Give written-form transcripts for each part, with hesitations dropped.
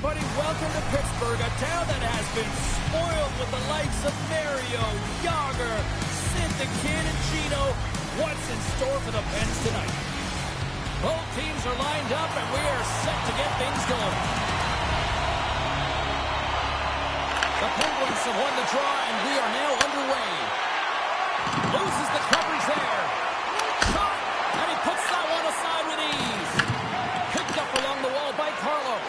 everybody. Welcome to Pittsburgh, a town that has been spoiled with the likes of Mario, Yager, Sid the Kid, and Gino. What's in store for the Pens tonight? Both teams are lined up, and we are set to get things going. The Penguins have won the draw, and we are now underway. Loses the coverage there. Shot, and he puts that one aside with ease. Picked up along the wall by Carlo.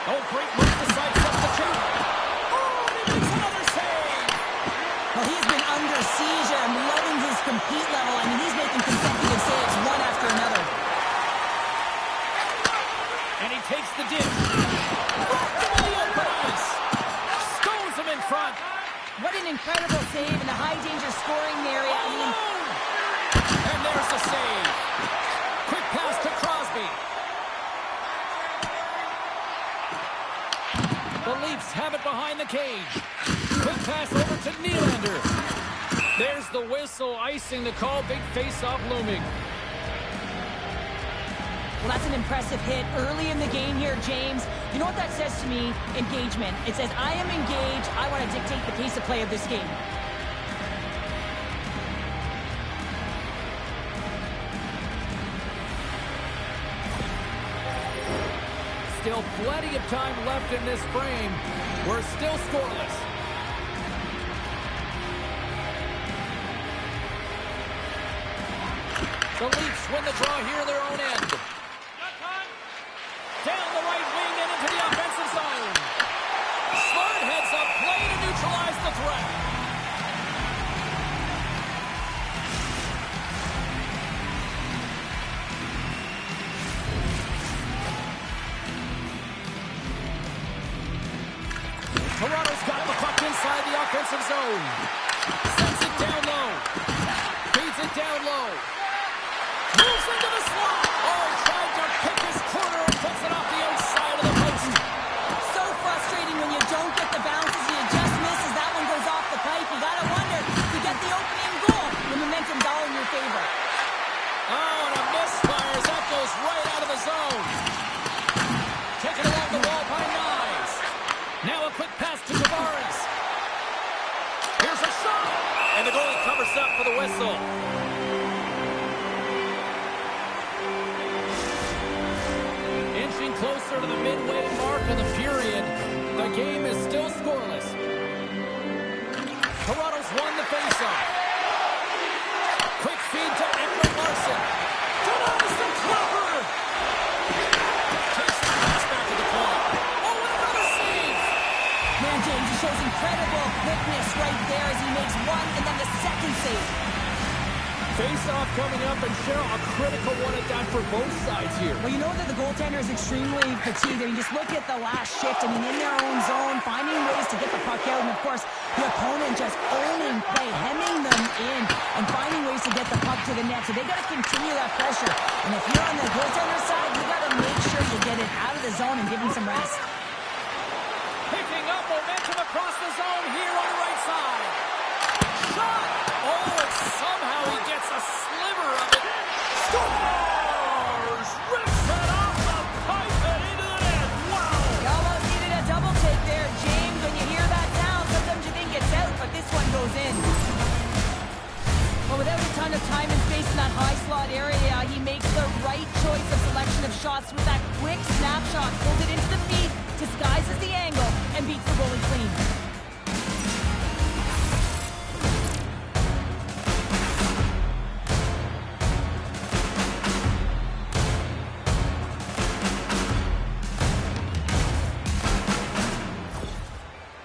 Oh, great move to sidestep the check. Oh, and he makes another save. Well, he's been under siege. I'm loving his compete level. I mean, he's making consecutive saves one after another. And he takes the dish. The open ice. Stones him in front. What an incredible save in the high-danger scoring area. I mean, and there's the save. Quick pass to Crosby. The Leafs have it behind the cage. Quick pass over to Nylander. There's the whistle, icing the call. Big face-off looming. well, that's an impressive hit early in the game here, James. You know what that says to me? Engagement. It says, I am engaged. I want to dictate the pace of play of this game. Still plenty of time left in this frame. We're still scoreless. The Leafs win the draw here in their own end. Down the right wing and into the offensive zone. Smart heads up play to neutralize the threat. Toronto's got the puck inside the offensive zone. Sends it down low. Feeds it down low. Moves into the slot. Oh, tried to pick his corner and puts it off the outside of the post. So frustrating when you don't get the bounces. You just misses. That one goes off the pipe. You got to wonder if you get the opening goal. The momentum's all in your favor. Oh, and a misfires. That goes right out of the zone. Taken along the wall by Knies. Now a quick pass to Tavares. Here's a shot. And the goalie covers up for the whistle. Inching closer to the midway mark of the period. The game is still scoreless. Toronto's won the faceoff. Quick feed to Ekman Larsson. Denies the cover. Takes the pass back to the point. Oh, and another save. Man, James, he shows incredible quickness right there as he makes one and then the second save. Face-off coming up, and Cheryl, a critical one at that for both sides here. Well, you know that the goaltender is extremely fatigued. I mean, just look at the last shift. I mean, in their own zone, finding ways to get the puck out. And, of course, the opponent just owning play, hemming them in, and finding ways to get the puck to the net. So they got to continue that pressure. And if you're on the goaltender side, you got to make sure you get it out of the zone and give him some rest. Picking up momentum across the zone here on the right side. Shot! Oh, and somehow he gets a sliver of it. Scores! Rips it off the pipe and into the net. Wow! You almost needed a double take there, James. When you hear that sound, sometimes you think it's out, but this one goes in. Well, without a ton of time and space in that high slot area, he makes the right choice of selection of shots with that quick snapshot. Pulls it into the feet, disguises the angle, and beats the goalie clean.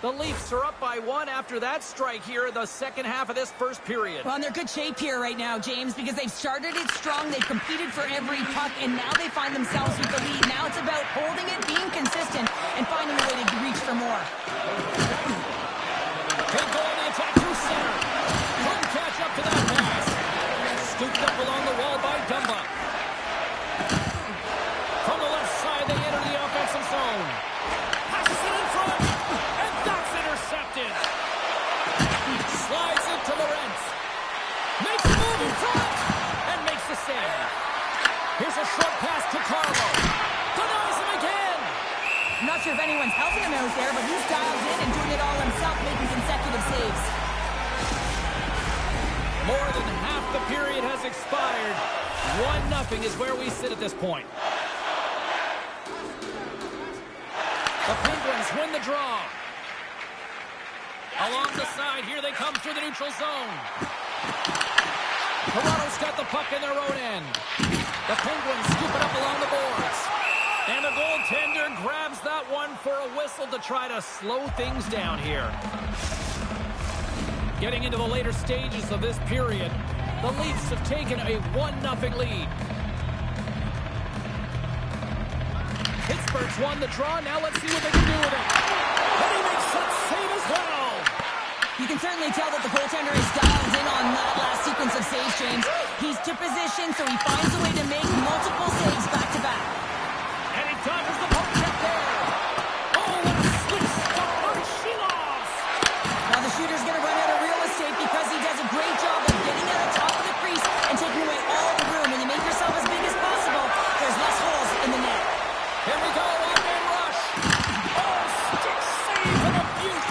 The Leafs are up by one after that strike here in the second half of this first period. Well, and they're good shape here right now, James, because they've started it strong. They've competed for every puck, and now they find themselves with the lead. Now it's about holding it, being consistent, and finding a way to reach for more. They go on the attack through center. Couldn't catch up to that pass. Scooped up along the wall by Dumba. From the left side, they enter the offensive zone. Passes it in front. Intercepted. Slides into Lorentz. Makes a move in front. And makes the save. Here's a short pass to Carlo. Denies him I'm not sure if anyone's helping him out there, but he's dialed in and doing it all himself, making consecutive saves. More than half the period has expired. 1-0 is where we sit at this point. The Penguins win the draw. Along the side, here they come through the neutral zone. Toronto's got the puck in their own end. The Penguins scoop it up along the boards. And the goaltender grabs that one for a whistle to try to slow things down here. Getting into the later stages of this period, the Leafs have taken a 1-0 lead. Pittsburgh's won the draw. Now let's see what they can do with it. And he makes that save as well. You can certainly tell that the goaltender is dialed in on that last sequence of saves, James. He's to position, so he finds a way to make multiple saves back-to-back. And he dodges the poke check there. Oh, what a slick stop by Shilovs. Now the shooter's going to run out of real estate because he does a great job of getting at the top of the crease and taking away all the room. When you make yourself as big as possible, there's less holes in the net. Here we go, one-man rush. Oh, stick save and a beaut.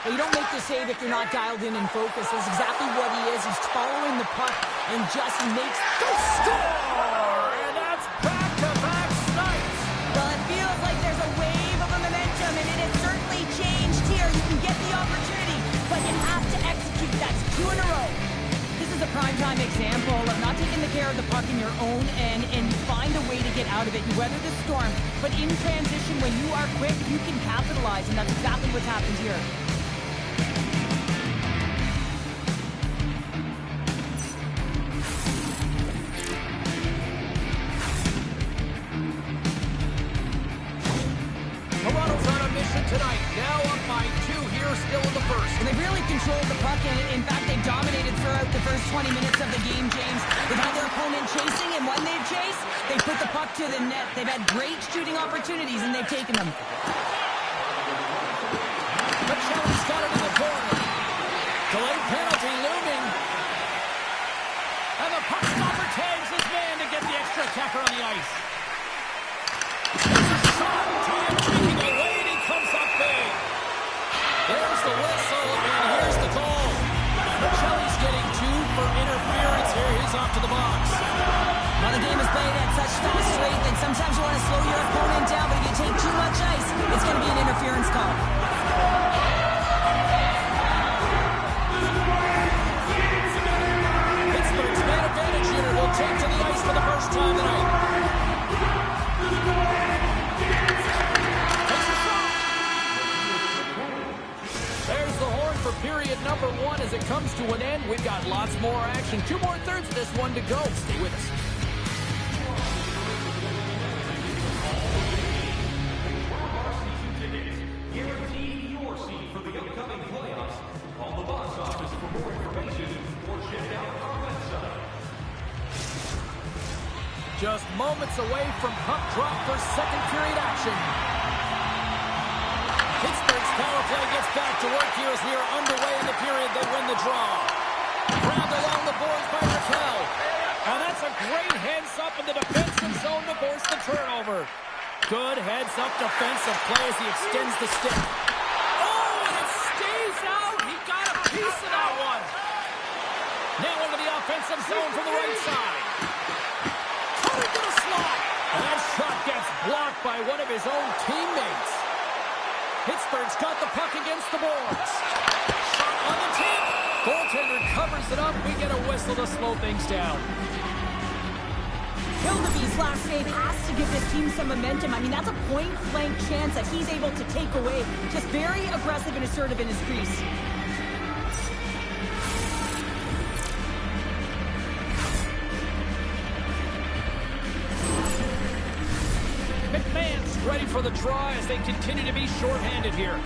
Well, you don't make the save if you're not dialed in and focused. That's exactly what he is. He's following the puck and just makes the score. And that's back-to-back snipes. Well, it feels like there's a wave of a momentum, and it has certainly changed here. You can get the opportunity, but you have to execute. That's 2 in a row. This is a primetime example of not taking the care of the puck in your own end, and you find a way to get out of it. You weather the storm, but in transition, when you are quick, you can capitalize, and that's exactly what's happened here. Toronto's on a mission tonight. Now up by 2 here, still in the first. And they've really controlled the puck, and in fact, they've dominated throughout the first 20 minutes of the game, James. They've had their opponent chasing, and when they've chased, they've put the puck to the net. They've had great shooting opportunities, and they've taken them. Michelle's got it in the corner. Delayed penalty looming. And the puck stopper tags his man to get the extra attacker on the ice. There's a shot. Time taking away, and he comes up big. There's the whistle, and here's the goal. Michelle's getting 2 for interference here. He's off to the box. Now the game is played at such fast rate that sometimes you want to slow your opponent down, but if you take too much ice, it's going to be an interference call. Pittsburgh's man advantage unit will take to the ice for the first time tonight. There's the horn for period number 1 as it comes to an end. We've got lots more action. 2 more thirds of this one to go. Stay with us. Guarantee your seat for the upcoming playoffs. Call the box office for more information or check out our website. Just moments away from puck drop for second period action. Pittsburgh's power play gets back to work here as we are underway in the period. They win the draw. Grabbed along the boards by Raquel. And that's a great heads-up in the defensive zone to force the turnover. Good heads-up defensive play as he extends the stick. Oh, and it stays out. He got a piece of that one. Now into the offensive zone from the right side. Cut into the slot. And that shot gets blocked by one of his own teammates. Pittsburgh's got the puck against the boards. Shot on the tip. Goaltender covers it up. We get a whistle to slow things down. Hildeby's last save has to give this team some momentum. I mean, that's a point-blank chance that he's able to take away. Just very aggressive and assertive in his crease. McMahon's ready for the draw as they continue to be shorthanded here.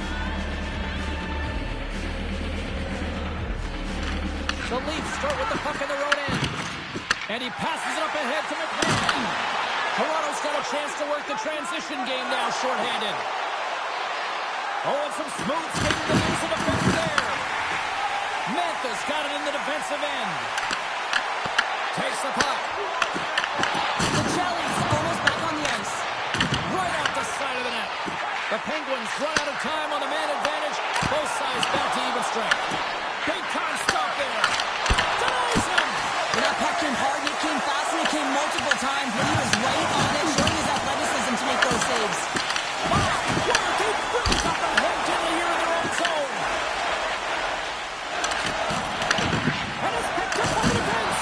The Leafs start with the puck in their own end. And he passes it up ahead to McMahon. Toronto's got a chance to work the transition game now, shorthanded. Oh, and some smooth skating to lose the defense there. Memphis got it in the defensive end. Takes the puck. The Chellies almost back on the ice. Right off the side of the net. just run out of time on the man advantage. Both sides back to even strength. Big time stop there. Denies him. When that puck came hard, it came fast, and it came multiple times, but he was right on it, showing his athleticism to make those saves. Wow, he brings up the head gently here in their own zone. And it's picked up by the defense.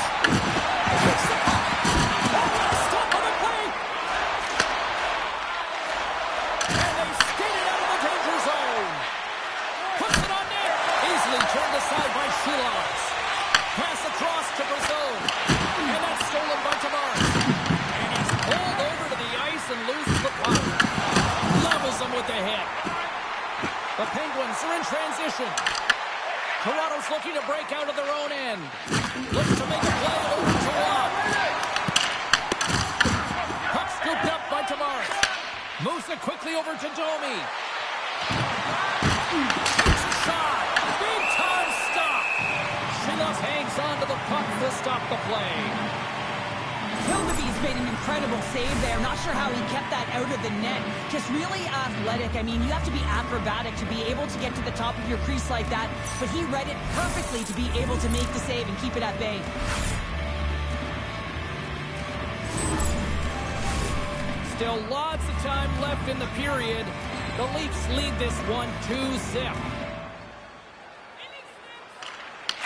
Takes the puck. Stop on the play. And they skate it out of the danger zone. Puts it on net. Easily turned aside by Shields. Pass across to Brazil. And that's stolen by Tavares. And he's pulled over to the ice and loses the puck. Levels him with the hit. The Penguins are in transition. Toronto's looking to break out of their own end. Looks to make a play over to Watt. Puck scooped up by Tavares. Moves it quickly over to Domi. Takes a shot. Big time stop. Shields hangs on to the puck to stop the play. Hildeby's made an incredible save there. Not sure how he kept that out of the net. Just really athletic. I mean, you have to be acrobatic to be able to get to the top of your crease like that. But he read it perfectly to be able to make the save and keep it at bay. Still lots of time left in the period. The Leafs lead this one 2-0.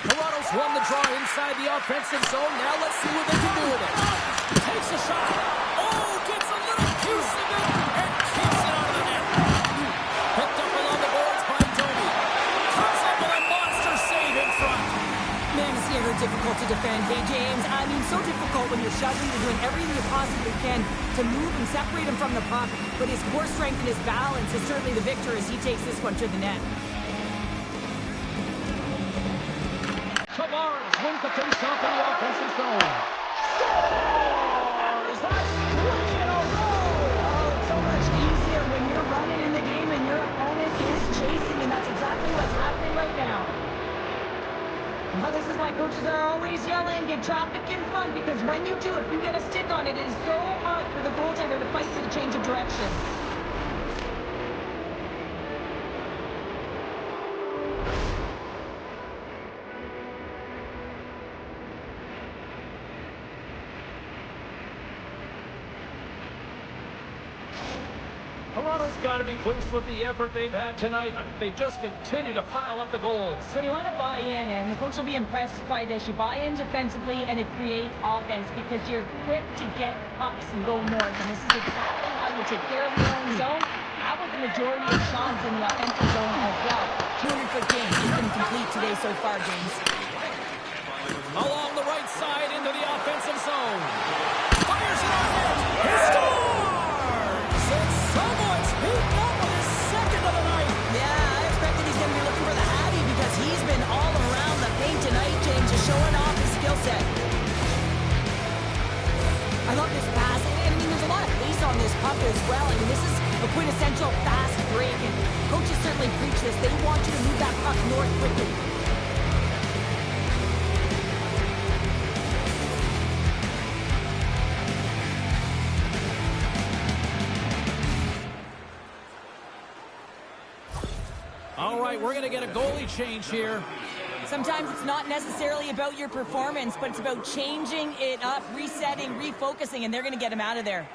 Toronto's won the draw inside the offensive zone. Now let's see what they can do with it. Takes a shot. Oh, gets a little piece of it and kicks it out of the net. Picked up along the boards by Domi. Comes up with a monster save in front. Man, it's never difficult to defend. Hey, James, I mean, so difficult when you're shoving. You're doing everything you possibly can to move and separate him from the puck. But his core strength and his balance is certainly the victor as he takes this one to the net. Tavares wins the face-off in the offensive zone. Scores! That's 3 in a row! Oh, it's so much easier when you're running in the game and your opponent is chasing, and that's exactly what's happening right now. Well, this is why coaches are always yelling, get traffic in front, because when you do, if you get a stick on it, it is so hard for the goaltender to fight for the change of direction. Toronto's got to be pleased with the effort they've had tonight. They just continue to pile up the goals. So you want to buy in, and the coach will be impressed by this. You buy in defensively, and it creates offense because you're quick to get pucks and go north. And this is exactly how you take care of your own zone. That was the majority of shots in the offensive zone as well. 200-foot game has been complete today so far, James. Along the right side into the offensive zone. Fires it on net. He scores! And someone's heating up on his second of the night. Yeah, I expected he's going to be looking for the Hattie because he's been all around the paint tonight, James, just showing off his skill set. I love this pass, and I mean, there's a lot of pace on this puck as well. I mean, this is a quintessential fast break, and coaches certainly preach this. They want you to move that puck north quickly. All right, we're going to get a goalie change here. Sometimes it's not necessarily about your performance, but it's about changing it up, resetting, refocusing, and they're going to get him out of there.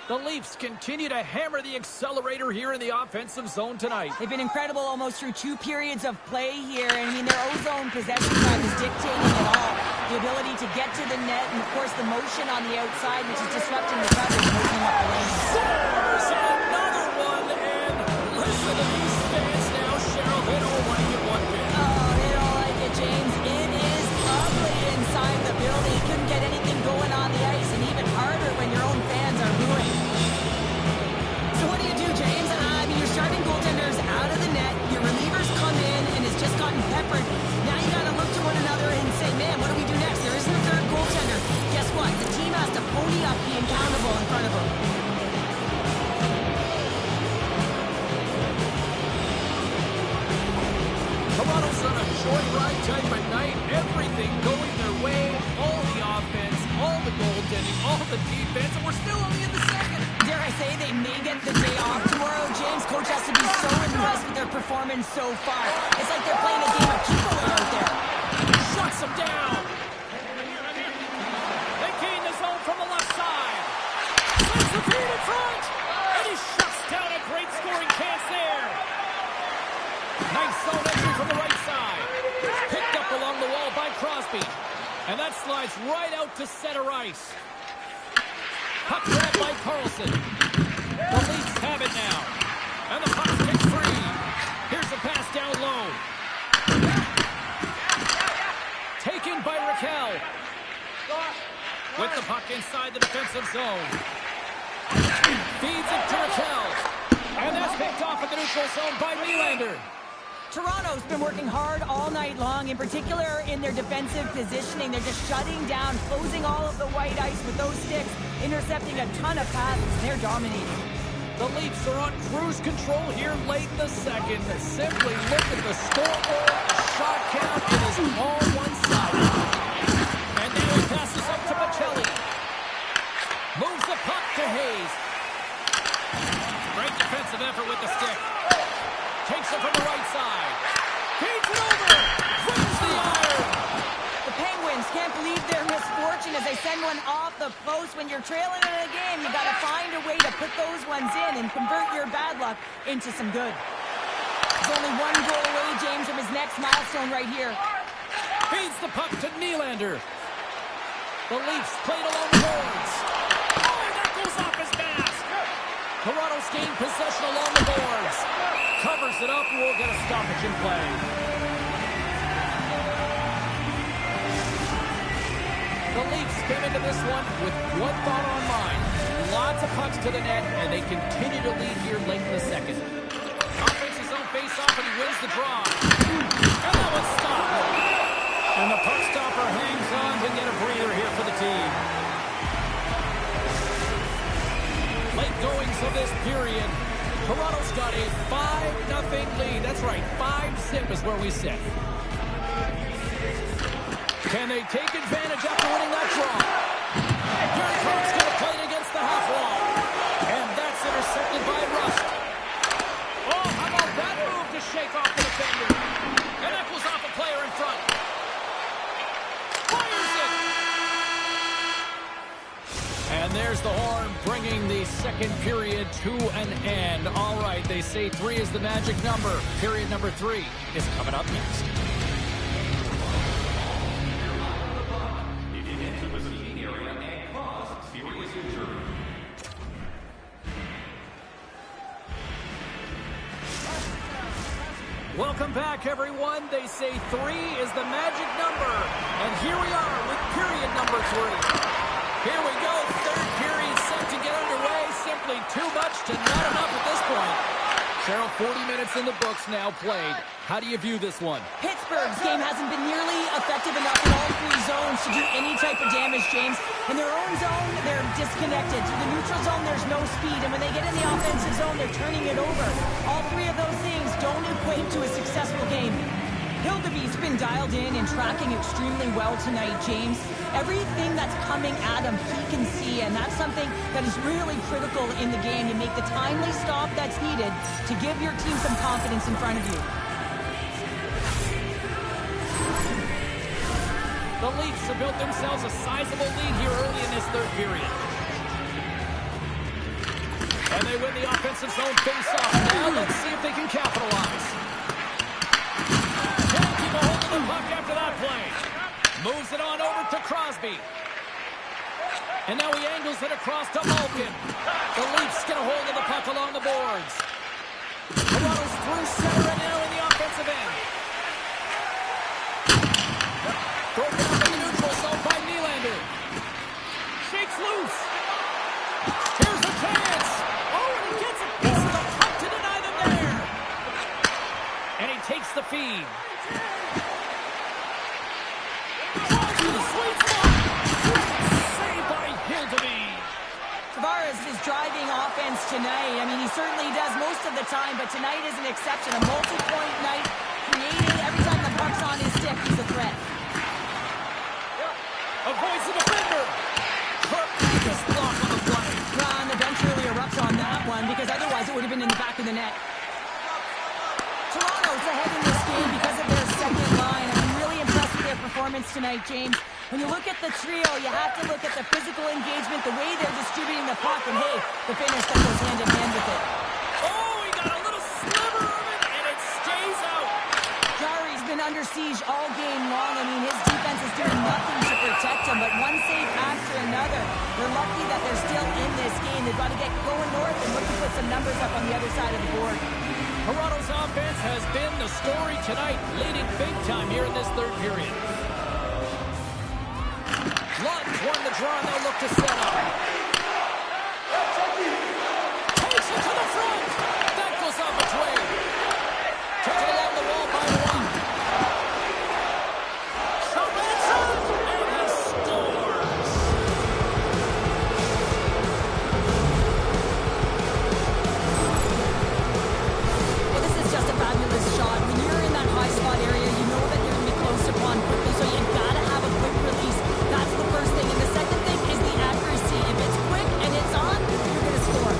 The Leafs continue to hammer the accelerator here in the offensive zone tonight. They've been incredible almost through 2 periods of play here. I mean, their ozone possession time is dictating it all. The ability to get to the net, and of course the motion on the outside, which is disrupting the coverage and opening up the lane. There's another one, and listen to these fans now, Cheryl. They don't like it one bit. Oh, they don't like it, James. It is ugly inside the building. You couldn't get anything going on the ice, and even harder when your own fans are booing. So what do you do, James? I mean, your starting goaltender's out of the net. Your relievers come in, and it's just gotten peppered. Now you got to look to one another and say, man, what do we do next? There isn't a third goaltender. Guess what? The team has to pony up, being accountable in front of them. get the day off tomorrow, James. Coach has to be so impressed with their performance so far. It's like they're playing a game of keep away out there. Shuts him down. They gain the zone from the left side. Sends the feed in front. And he shuts down a great scoring chance there. Nice zone entry from the right side. Picked up along the wall by Crosby. And that slides right out to center ice. Puck grab by Carlson. The Leafs have it now. And the puck gets free. Here's a pass down low. Taken by Raquel. With the puck inside the defensive zone. Feeds it to Raquel. And that's picked off in the neutral zone by Nylander. Toronto's been working hard all night long, in particular in their defensive positioning. They're just shutting down, closing all of the white ice with those sticks, intercepting a ton of passes. They're dominating. The Leafs are on cruise control here late in the second. Simply look at the scoreboard, the shot count, it is all one-sided. And now he passes up to Bocelli. Moves the puck to Hayes. Great defensive effort with the stick. Takes it from the right side. Feeds it over. Wins the iron. The Penguins can't believe their misfortune as they send one off the post. When you're trailing in a game, you got to find a way to put those ones in and convert your bad luck into some good. There's only one goal away, James, from his next milestone right here. Feeds the puck to Nylander. The Leafs played along the boards. Oh, that goes off his mask. Toronto's gained possession along the boards. Covers it up, we'll get a stoppage in play. The Leafs come into this one with one thought on mind. Lots of pucks to the net, and they continue to lead here late in the second. Offenses zone face-off, and he wins the draw. And that one's stopped. And the puck stopper hangs on to get a breather here for the team. Late goings of this period. Toronto's got a 5-0 lead. That's right, 5-zip is where we sit. Can they take advantage after winning that draw? Here comes going to play it against the half wall. And that's intercepted by Rust. Oh, how about that move to shake off the defender? And that goes off a player in front. Fires it! And there's the horn bringing the second period to an end. All right, they say 3 is the magic number. Period number 3 is coming up next. Welcome back, everyone. They say 3 is the magic number. And here we are with period number 3. Here we go, third period set to get underway. Simply too much to not enough at this point. Cheryl, 40 minutes in the books now played. How do you view this one? Pittsburgh's game hasn't been nearly effective enough in all 3 zones to do any type of damage, James. In their own zone, they're disconnected. Through the neutral zone, there's no speed. And when they get in the offensive zone, they're turning it over. All 3 of those things don't equate to a successful game. Hildeby's been dialed in and tracking extremely well tonight, James. Everything that's coming at him, he can see, and that's something that is really critical in the game. You make the timely stop that's needed to give your team some confidence in front of you. The Leafs have built themselves a sizable lead here early in this third period. And they win the offensive zone face-off. Now let's see if they can capitalize. Can't keep a hold of the puck after that play. Moves it on over to Crosby. And now he angles it across to Malkin. The Leafs get a hold of the puck along the boards. Toronto's through center and now in the offensive end. Broken up in the neutral zone by Nylander. Shakes loose. Here's a chance. Oh, and he gets a piece of the puck to deny them there. And he takes the feed. Drives to the sweet spot. Saved by Hildeby. Tavares is driving offense tonight. I mean, he certainly does most of the time, but tonight is an exception. A multi-point night, creating every time the puck's on his stick, he's a threat. Avoids the defender. Tremendous block on the play. Well, and the bench really erupts on that one because defenseman in the back of the net. Toronto's ahead in this game because of their second line. I'm really impressed with their performance tonight, James. When you look at the trio, you have to look at the physical engagement, the way they're distributing the puck, and hey, the finish that goes hand in hand with it. Oh, he got a little sliver of it, and it stays out. Jarry's been under siege all game long. I mean, his defense is doing nothing to protect him, but one save after another. They're lucky that they're still in this game. They've got to get going north and look to put some numbers up on the other side of the board. Toronto's offense has been the story tonight, leading big time here in this third period. Lund's won the draw, and they'll look to set up. Takes it to the front. That goes off its way. Took it along the wall by one. Sorensen, and he scores. Well, this is just a fabulous shot. When you're in that high spot area, you know that you're going to be close upon quickly, so you got to have a quick release. That's the first thing. And the second thing is the accuracy. If it's quick and it's on, you're going to score.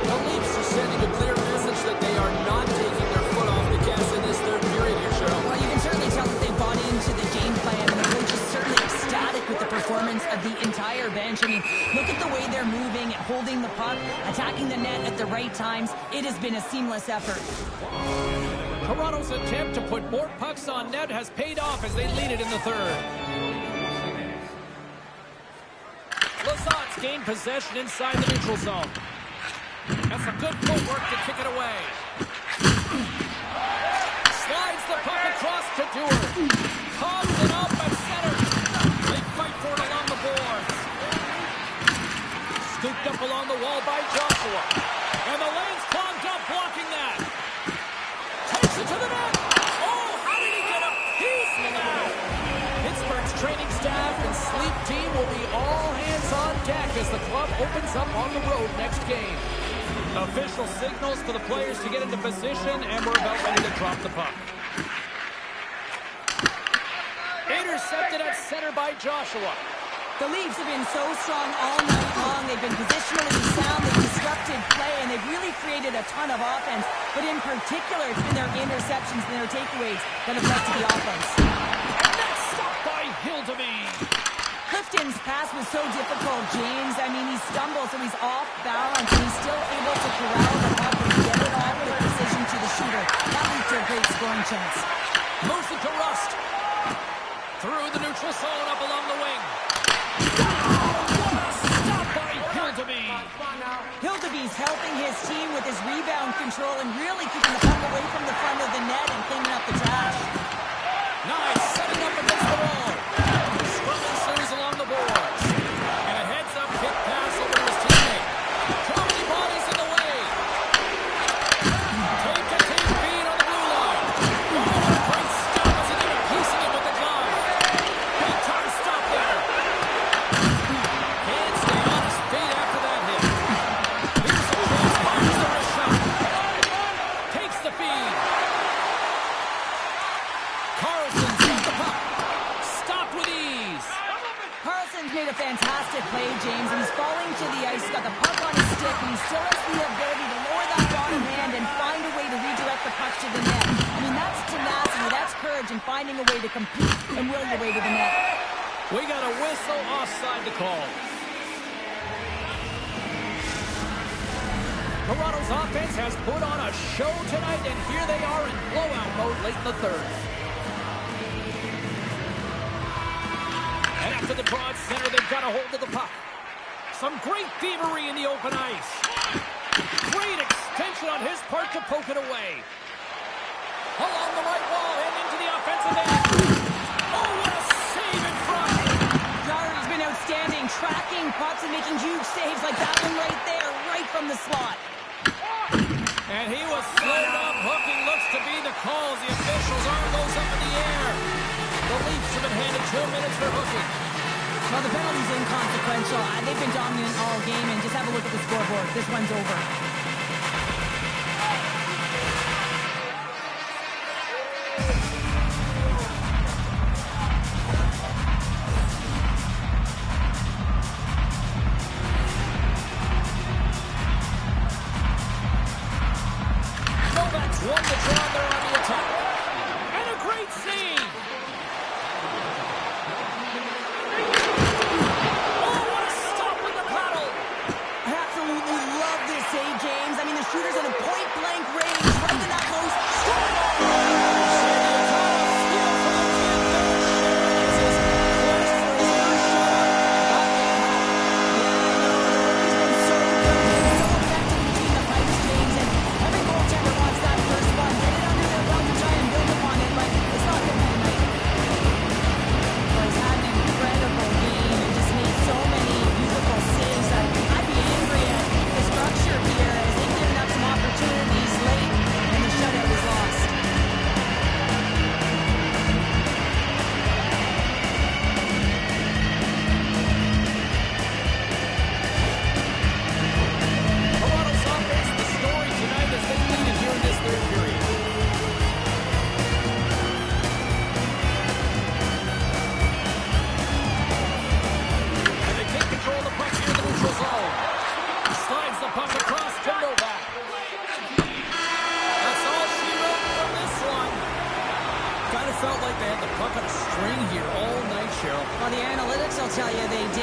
The Leafs are sending a clear message that they are not taking their foot off the gas in this third period here, Cheryl. Well, you can certainly tell that they bought into the game plan, and the coach is certainly ecstatic with the performance of the entire bench. I mean, look at the way they're moving, holding the puck, attacking the net at the right times. It has been a seamless effort. Toronto's attempt to put more pucks on net has paid off as they lead it in the third. Lazat's gained possession inside the neutral zone. That's a good footwork to kick it away. Slides the puck across to Dewar. Cogs it up at center. They fight for it along the boards. Scooped up along the wall by Joshua. And the lane's clogged up blocking that. Takes it to the net. Oh, how did he get a piece of that? Pittsburgh's training staff and sleep team will be all hands on deck as the club opens up on the road next game. Official signals for the players to get into position, and we're about ready to drop the puck. Intercepted at center by Joshua. The Leafs have been so strong all night long. They've been positionally sound. They've disrupted play, and they've really created a ton of offense. But in particular, it's been their interceptions and their takeaways that have led to the offense. That's stopped by Hildeby. Clifton's pass was so difficult, James. I mean, he stumbles, so he's off balance, and he's still able to corral the puck and get it off with precision to the shooter. That leads to a great scoring chance. Moves it to Rust. Through the neutral zone, up along the wing. What a stop by Hildeby. Hildeby's helping his team with his rebound control and really keeping the puck away from the front of the net and cleaning up the trash. Nice, setting up against the wall. Scrubbing series along the boards. And a heads-up kick pass over to his teammate. Too many bodies in the way. Take feed on the blue line. Oh, what a great stop as he did a piece of it with the glove. Big time stop there. Can't stay on his feet after that hit. Here's a chance, fires the wrist shot. Takes the feed. Carlson's got the puck. Stopped with ease. Carlson's made a fantastic play, James, and he's falling to the ice. He's got the puck on his stick, and he still has the ability to lower that bottom hand and find a way to redirect the puck to the net. I mean, that's tenacity, that's courage, and finding a way to compete and will your way to the net. We got a whistle offside to call. Toronto's offense has put on a show tonight, and here they are in blowout mode late in the third. And after the draw at center, they've got a hold of the puck. Some great thievery in the open ice. Great extension on his part to poke it away. Along the right wall and into the offensive end. Oh, what a save in front. Jarry's been outstanding, tracking pucks and making huge saves like that one right there, right from the slot. And he was slowed up. Hooking looks to be the call as the official's arm goes up in the air. The Leafs have been handed 2 minutes for hooking. Well, the penalty's inconsequential. They've been dominant all game, and just have a look at the scoreboard. This one's over.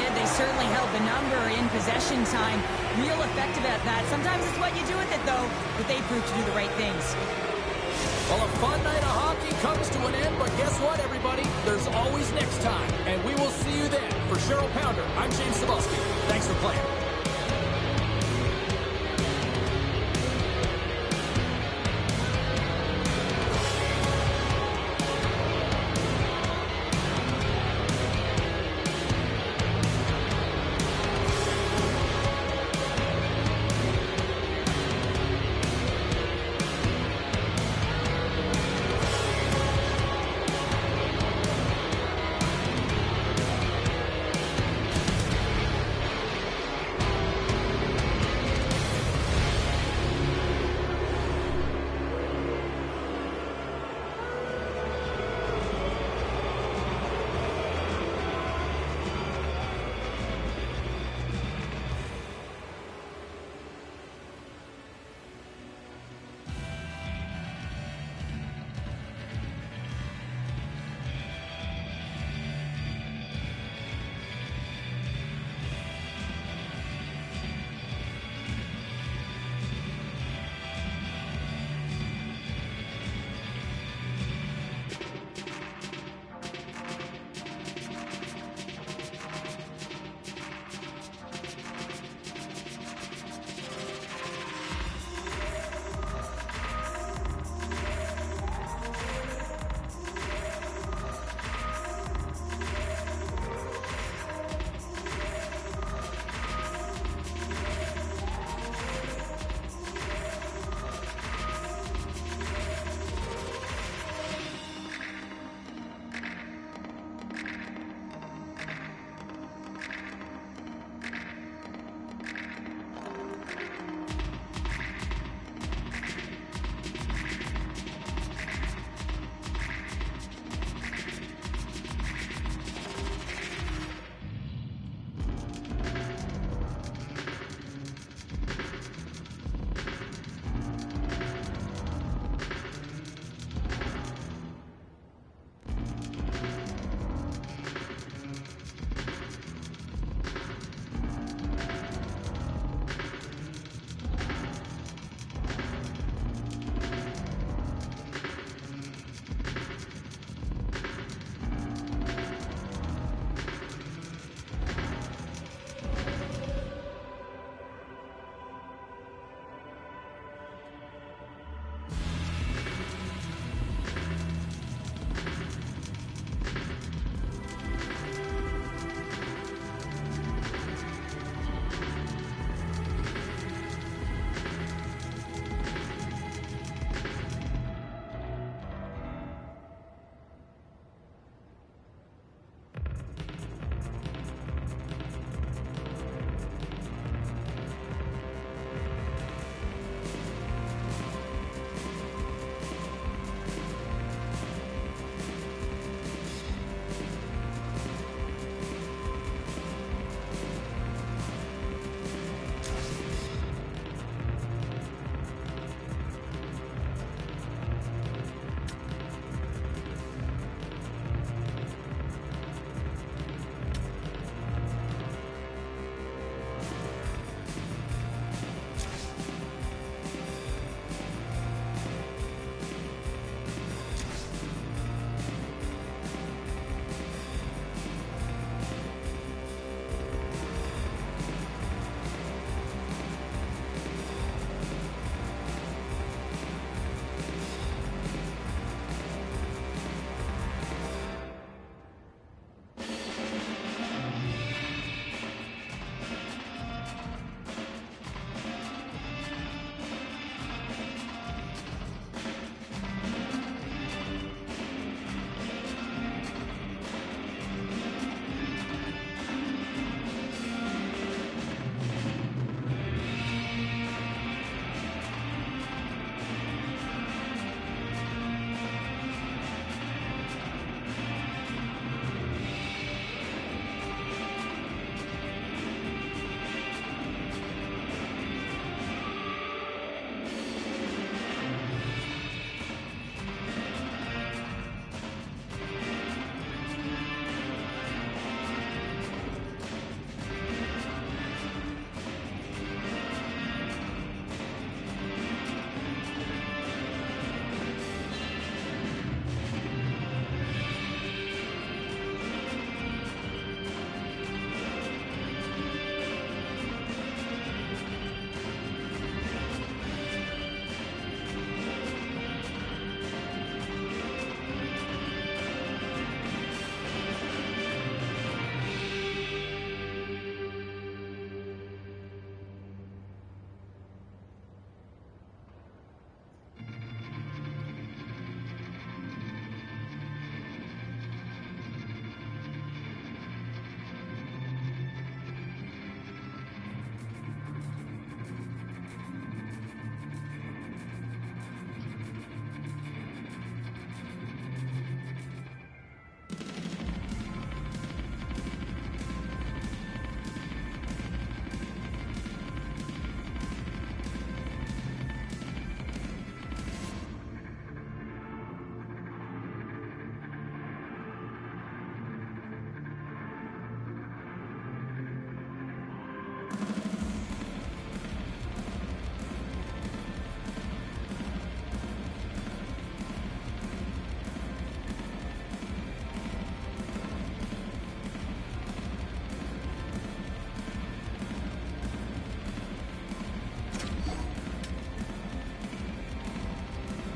did. They certainly held the number in possession time. Real effective at that. Sometimes it's what you do with it, though, but they proved to do the right things. Well, a fun night of hockey comes to an end, but guess what, everybody? There's always next time, and we will see you then. For Cheryl Pounder, I'm James Cebulski. Thanks for playing.